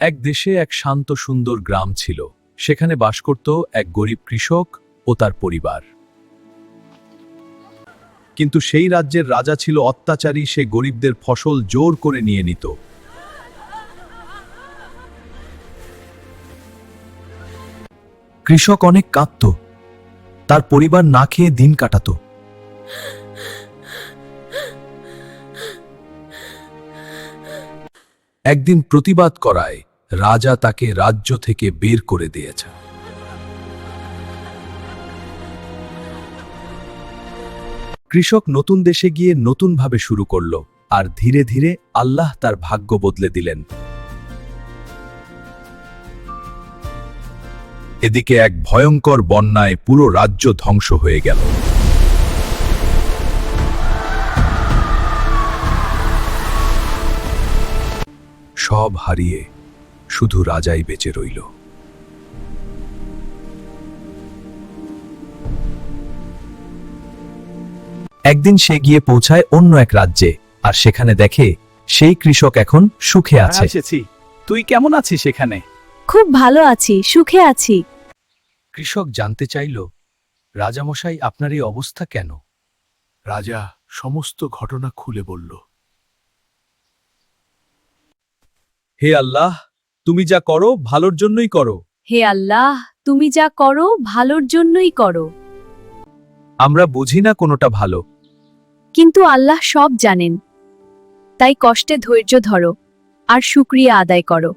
এক দেশে এক শান্ত সুন্দর গ্রাম ছিল। সেখানে বাস করত এক গরিব কৃষক ও তার পরিবার। কিন্তু সেই রাজ্যের রাজা ছিল অত্যাচারী। সে গরিবদের ফসল জোর করে নিয়ে নিত। কৃষক অনেক কাঁদত, তার পরিবার না খেয়ে দিন কাটাত। একদিন প্রতিবাদ করায় রাজা তাকে রাজ্য থেকে বের করে দিয়েছে। কৃষক নতুন দেশে গিয়ে নতুনভাবে শুরু করল, আর ধীরে ধীরে আল্লাহ তার ভাগ্য বদলে দিলেন। এদিকে এক ভয়ঙ্কর বন্যায় পুরো রাজ্য ধ্বংস হয়ে গেল। সব হারিয়ে শুধু রাজাই বেঁচে রইল। একদিন সে গিয়ে পৌঁছায় অন্য এক রাজ্যে, আর সেখানে দেখে সেই কৃষক এখন সুখে আছে। তুই কেমন আছিস এখানে? খুব ভালো আছি, সুখে আছি। কৃষক জানতে চাইল, রাজামশাই, আপনার এই অবস্থা কেন? রাজা সমস্ত ঘটনা খুলে বলল। হে আল্লাহ, তুমি যা করো ভালোর জন্যই করো। হে আল্লাহ, তুমি যা করো ভালোর জন্যই করো। আমরা বুঝি না কোনোটা ভালো। কিন্তু আল্লাহ সব জানেন। তাই কষ্টে ধৈর্য ধরো আর শুকরিয়া আদায় করো।